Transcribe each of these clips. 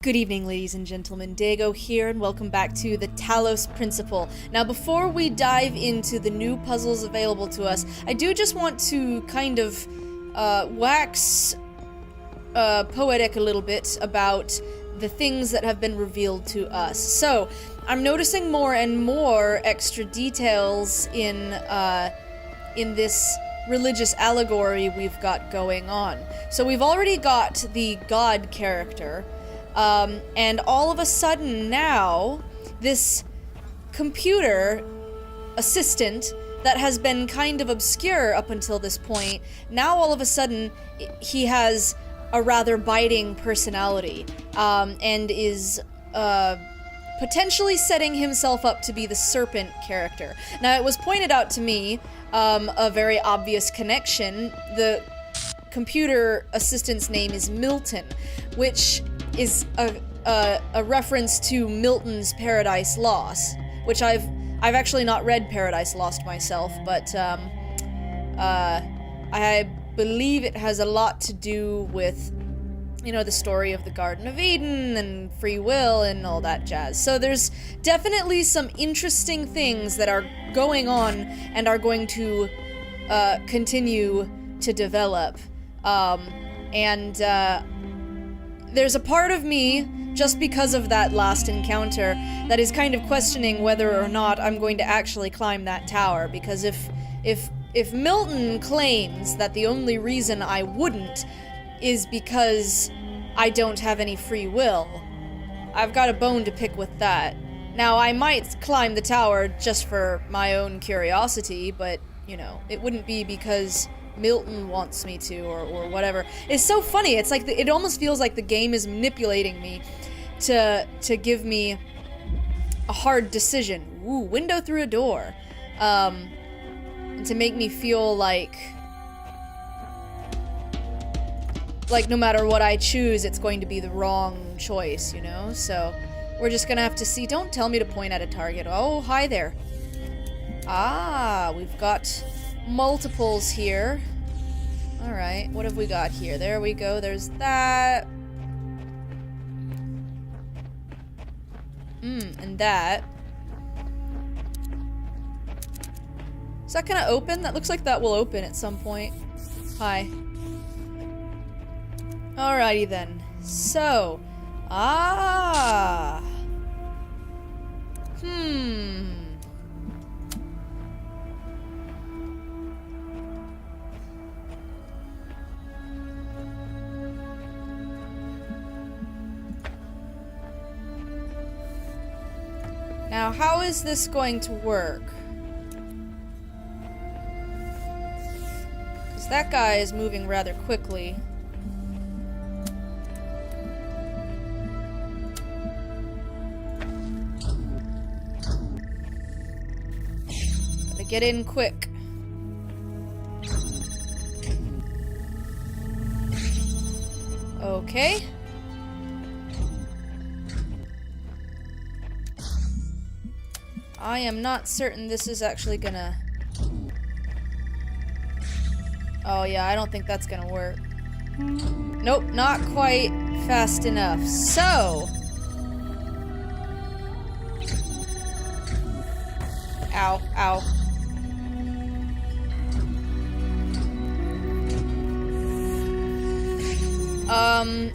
Good evening, ladies and gentlemen. Dago here, and welcome back to the Talos Principle. Now, before we dive into the new puzzles available to us, I do just want to kind of wax poetic a little bit about the things that have been revealed to us. So, I'm noticing more and more extra details in this religious allegory we've got going on. So we've already got the god character, and all of a sudden now, this computer assistant that has been kind of obscure up until this point, now all of a sudden he has a rather biting personality, and is potentially setting himself up to be the serpent character. Now, it was pointed out to me, a very obvious connection. The computer assistant's name is Milton, which is a reference to Milton's Paradise Lost, which I've actually not read Paradise Lost myself, but I believe it has a lot to do with, you know, the story of the Garden of Eden and free will and all that jazz. So there's definitely some interesting things that are going on and are going to continue to develop. There's a part of me, just because of that last encounter, that is kind of questioning whether or not I'm going to actually climb that tower, because if Milton claims that the only reason I wouldn't is because I don't have any free will, I've got a bone to pick with that. Now, I might climb the tower just for my own curiosity, but, you know, it wouldn't be because Milton wants me to, or whatever. It's so funny. It's like it almost feels like the game is manipulating me to give me a hard decision. Ooh, window through a door. And to make me feel like no matter what I choose, it's going to be the wrong choice, you know? So we're just gonna have to see. Don't tell me to point at a target. Oh, hi there. Ah, we've got multiples here. Alright, what have we got here? There we go, there's that. And that. Is that gonna open? That looks like that will open at some point. Hi. Alrighty then. So. Now, how is this going to work? Because that guy is moving rather quickly. Gotta get in quick. Okay. I am not certain this is actually gonna... Oh yeah, I don't think that's gonna work. Nope, not quite fast enough. So... Ow, ow.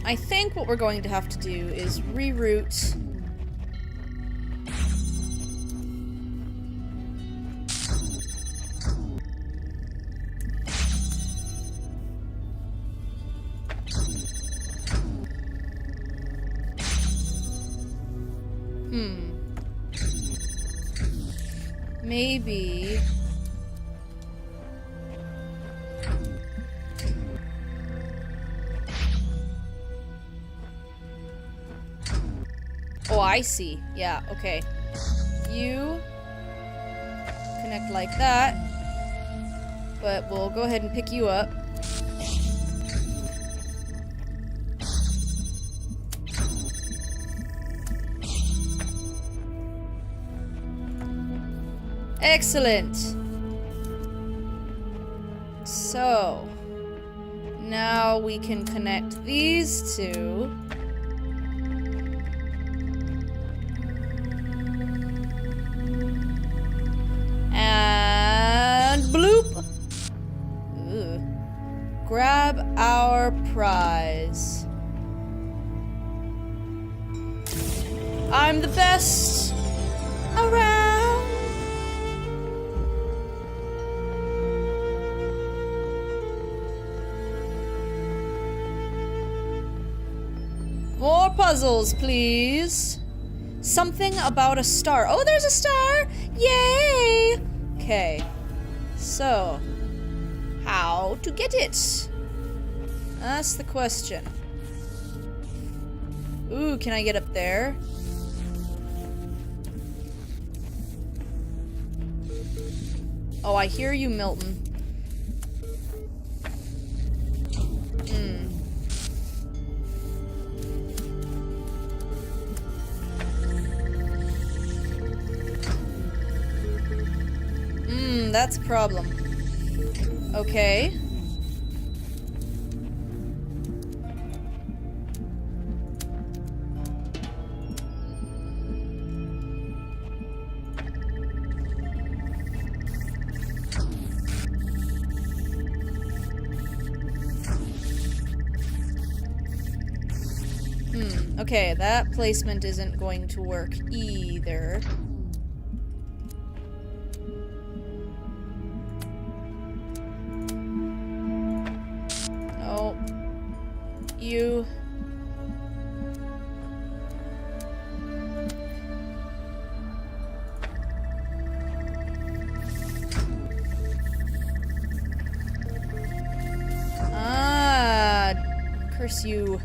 I think what we're going to have to do is reroute... Maybe... Oh, I see. Yeah, okay. You connect like that. But we'll go ahead and pick you up. Excellent. So, now we can connect these two. prize. I'm the best around. More puzzles, please. Something about a star. Oh, there's a star! Yay! Okay. So, how to get it? That's the question. Ooh, can I get up there? Oh, I hear you, Milton. That's a problem. Okay. Okay, that placement isn't going to work either. Oh. You. Ah, curse you.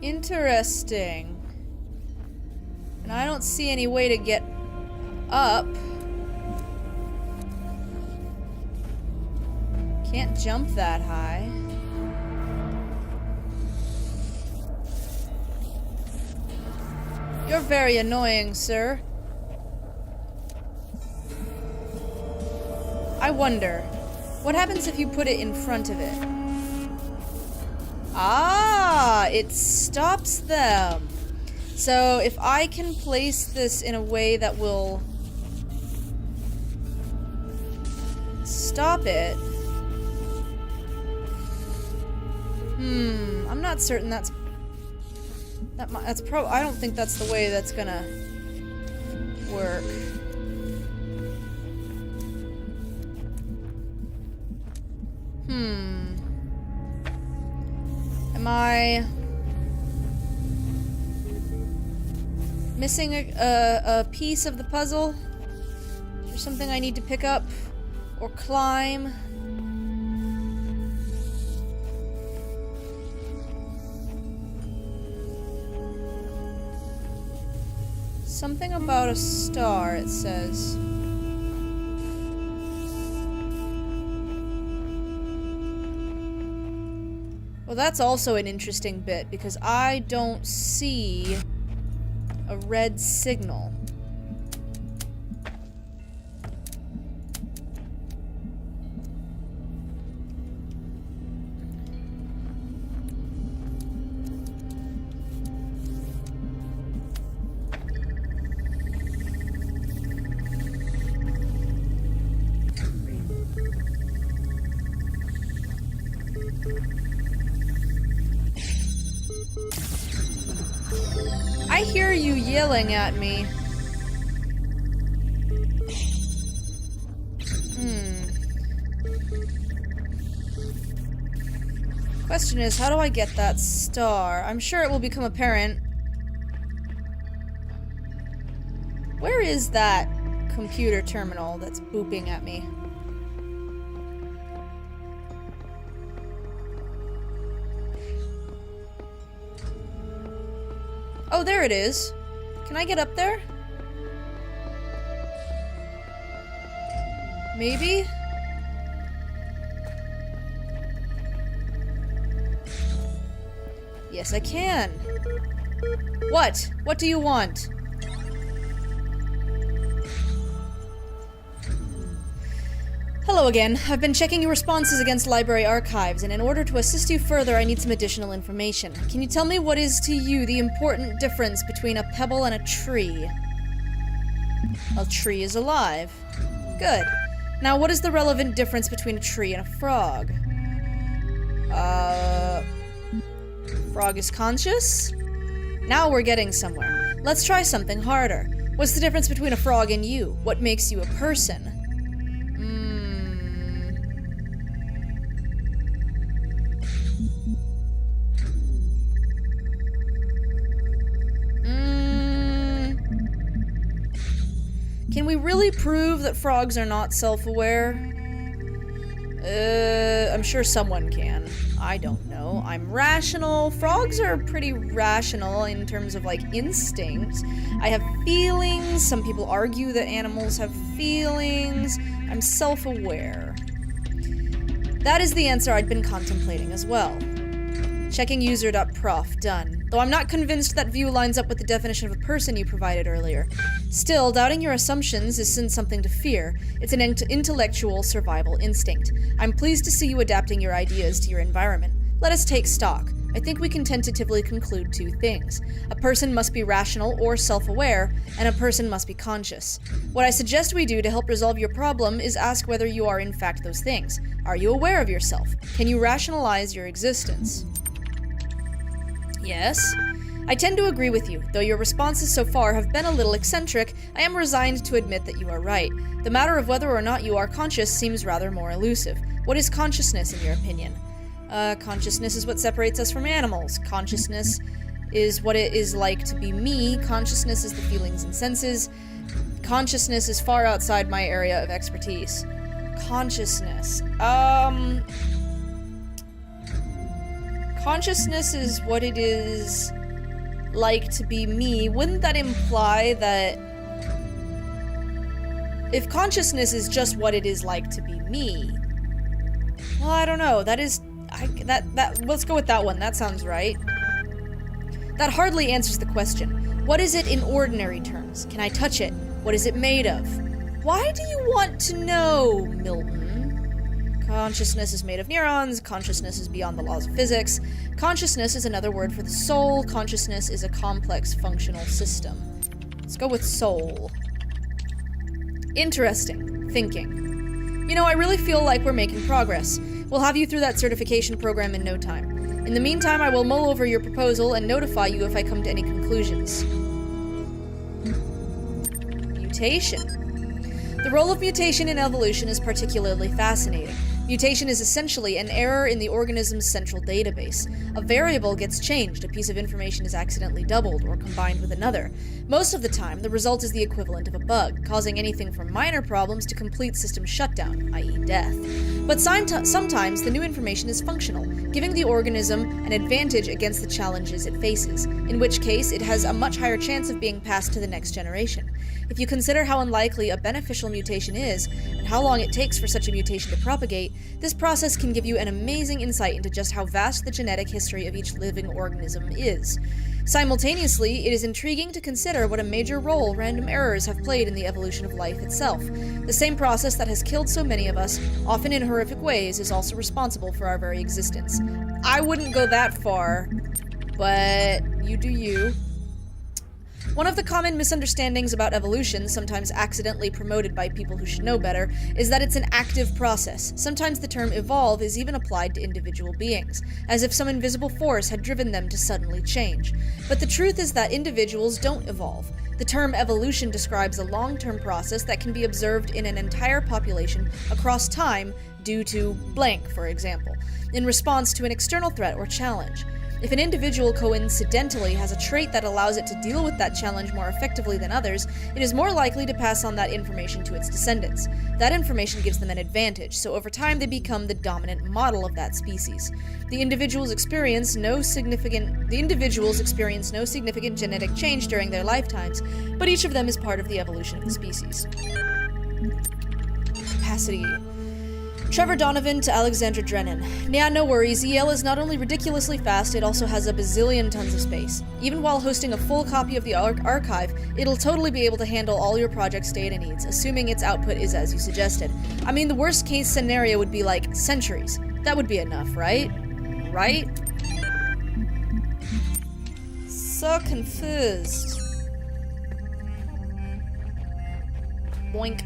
Interesting. And I don't see any way to get up. Can't jump that high. You're very annoying, sir. I wonder, what happens if you put it in front of it? Ah, it stops them. So if I can place this in a way that will stop it. I'm not certain that's I don't think that's the way that's gonna work. Am I missing a piece of the puzzle? Is there something I need to pick up or climb? Something about a star, it says. Well, that's also an interesting bit, because I don't see a red signal. I hear you yelling at me. Question is, how do I get that star? I'm sure it will become apparent. Where is that computer terminal that's booping at me? Oh, there it is. Can I get up there? Maybe? Yes, I can. What? What do you want? Hello again. I've been checking your responses against library archives, and in order to assist you further, I need some additional information. Can you tell me what is to you the important difference between a pebble and a tree? A tree is alive. Good. Now, what is the relevant difference between a tree and a frog? Frog is conscious? Now we're getting somewhere. Let's try something harder. What's the difference between a frog and you? What makes you a person? Can we really prove that frogs are not self-aware? I'm sure someone can. I don't know. I'm rational. Frogs are pretty rational in terms of, like, instinct. I have feelings. Some people argue that animals have feelings. I'm self-aware. That is the answer I'd been contemplating as well. Checking user.prof. Done. Though I'm not convinced that view lines up with the definition of a person you provided earlier. Still, doubting your assumptions isn't something to fear. It's an intellectual survival instinct. I'm pleased to see you adapting your ideas to your environment. Let us take stock. I think we can tentatively conclude two things. A person must be rational or self-aware, and a person must be conscious. What I suggest we do to help resolve your problem is ask whether you are in fact those things. Are you aware of yourself? Can you rationalize your existence? Yes. I tend to agree with you. Though your responses so far have been a little eccentric, I am resigned to admit that you are right. The matter of whether or not you are conscious seems rather more elusive. What is consciousness, in your opinion? Consciousness is what separates us from animals. Consciousness is what it is like to be me. Consciousness is the feelings and senses. Consciousness is far outside my area of expertise. Consciousness. Consciousness is what it is like to be me. Wouldn't that imply that if consciousness is just what it is like to be me? Well, I don't know. Let's go with that one. That sounds right. That hardly answers the question. What is it in ordinary terms? Can I touch it? What is it made of? Why do you want to know, Milton? Consciousness is made of neurons. Consciousness is beyond the laws of physics. Consciousness is another word for the soul. Consciousness is a complex functional system. Let's go with soul. Interesting. Thinking. You know, I really feel like we're making progress. We'll have you through that certification program in no time. In the meantime, I will mull over your proposal and notify you if I come to any conclusions. Mutation. The role of mutation in evolution is particularly fascinating. Mutation is essentially an error in the organism's central database. A variable gets changed, a piece of information is accidentally doubled or combined with another. Most of the time, the result is the equivalent of a bug, causing anything from minor problems to complete system shutdown, i.e. death. But sometimes the new information is functional, giving the organism an advantage against the challenges it faces, in which case it has a much higher chance of being passed to the next generation. If you consider how unlikely a beneficial mutation is, and how long it takes for such a mutation to propagate, this process can give you an amazing insight into just how vast the genetic history of each living organism is. Simultaneously, it is intriguing to consider what a major role random errors have played in the evolution of life itself. The same process that has killed so many of us, often in horrific ways, is also responsible for our very existence. I wouldn't go that far, but you do you. One of the common misunderstandings about evolution, sometimes accidentally promoted by people who should know better, is that it's an active process. Sometimes the term evolve is even applied to individual beings, as if some invisible force had driven them to suddenly change. But the truth is that individuals don't evolve. The term evolution describes a long-term process that can be observed in an entire population across time due to blank, for example, in response to an external threat or challenge. If an individual coincidentally has a trait that allows it to deal with that challenge more effectively than others, it is more likely to pass on that information to its descendants. That information gives them an advantage, so over time they become the dominant model of that species. The individuals experience no significant genetic change during their lifetimes, but each of them is part of the evolution of the species. Capacity. Trevor Donovan to Alexandra Drennan. Yeah, no worries. EL is not only ridiculously fast, it also has a bazillion tons of space. Even while hosting a full copy of the archive, it'll totally be able to handle all your project's data needs, assuming its output is as you suggested. I mean, the worst case scenario would be like centuries. That would be enough, right? Right? So confused. Boink.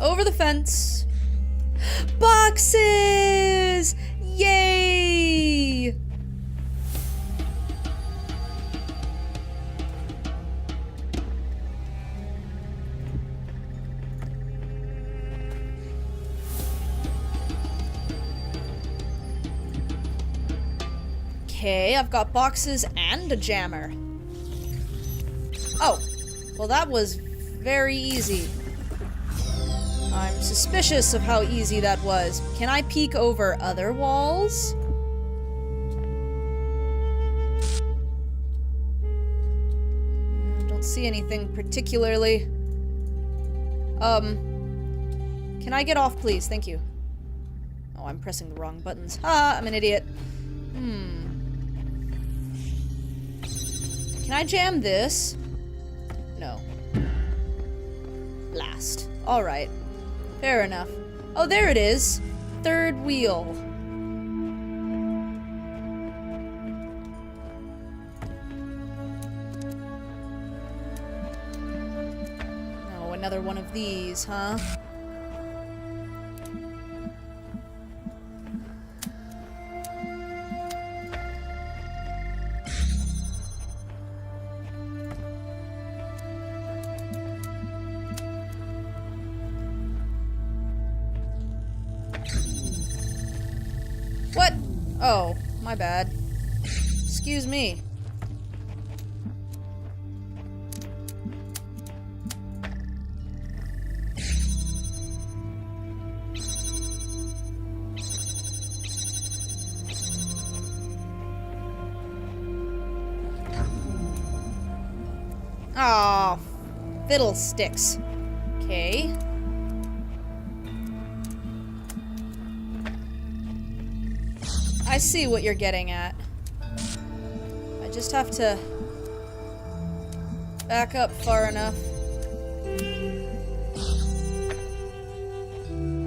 Over the fence. Boxes! Yay! Okay, I've got boxes and a jammer. Oh, well that was very easy. I'm suspicious of how easy that was. Can I peek over other walls? Don't see anything particularly. Can I get off, please? Thank you. Oh, I'm pressing the wrong buttons. Ha! I'm an idiot. Can I jam this? No. Blast. Alright. Fair enough. Oh, there it is. Third wheel. Oh, another one of these, huh? What? Oh, my bad. Excuse me. Aw, fiddlesticks. Okay. I see what you're getting at. I just have to back up far enough.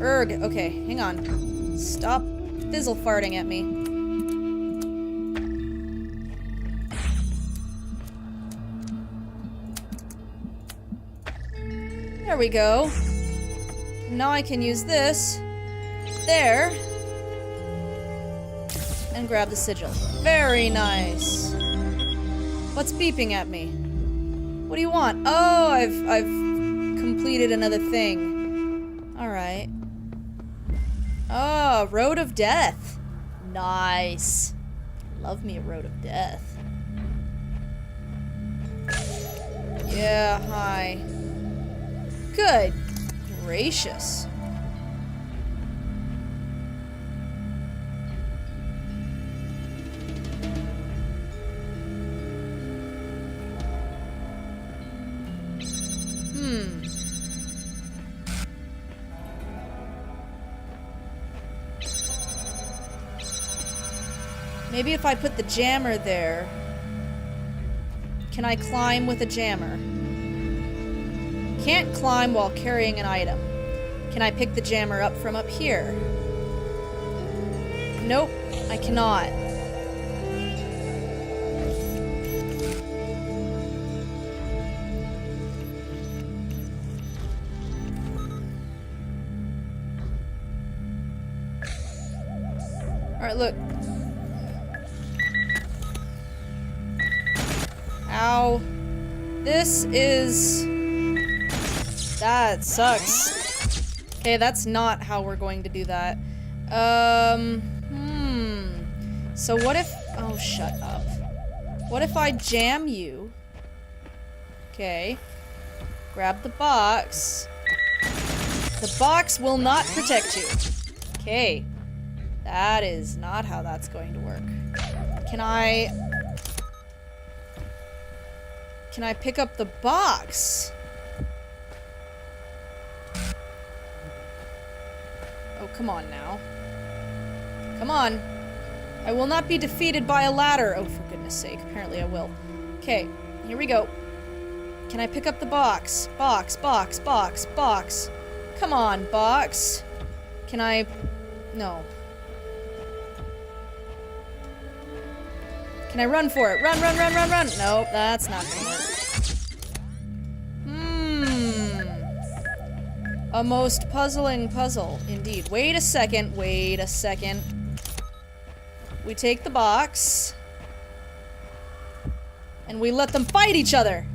Erg, okay, hang on. Stop fizzle farting at me. There we go. Now I can use this. There. And grab the sigil. Very nice. What's beeping at me? What do you want? Oh, I've completed another thing. Alright. Oh, Road of Death. Nice. Love me a Road of Death. Yeah, hi. Good gracious. Maybe if I put the jammer there... Can I climb with a jammer? Can't climb while carrying an item. Can I pick the jammer up from up here? Nope, I cannot. Alright, look. Ow. This is... That sucks. Okay, that's not how we're going to do that. So what if... Oh, shut up. What if I jam you? Okay. Grab the box. The box will not protect you. Okay. That is not how that's going to work. Can I... Can I pick up the box? Oh, come on now. Come on. I will not be defeated by a ladder. Oh, for goodness sake. Apparently I will. Okay, here we go. Can I pick up the box? Box, box, box, box. Come on, box. Can I... No. Can I run for it? Run, run, run, run, run! Nope, that's not gonna work. A most puzzling puzzle, indeed. Wait a second, wait a second. We take the box. And we let them fight each other!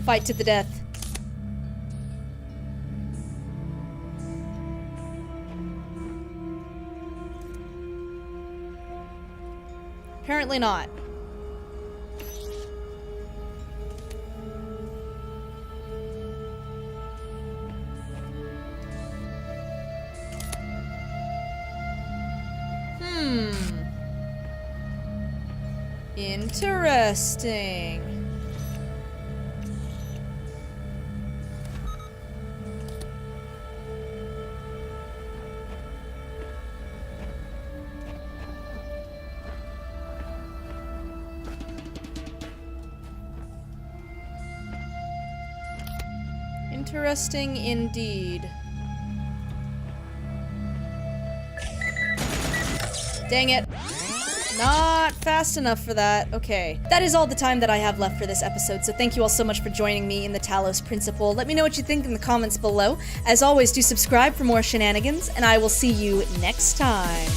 Fight to the death. Apparently not. Interesting. Interesting indeed. Dang it. Not fast enough for that. Okay. That is all the time that I have left for this episode, so thank you all so much for joining me in the Talos Principle. Let me know what you think in the comments below. As always, do subscribe for more shenanigans, and I will see you next time.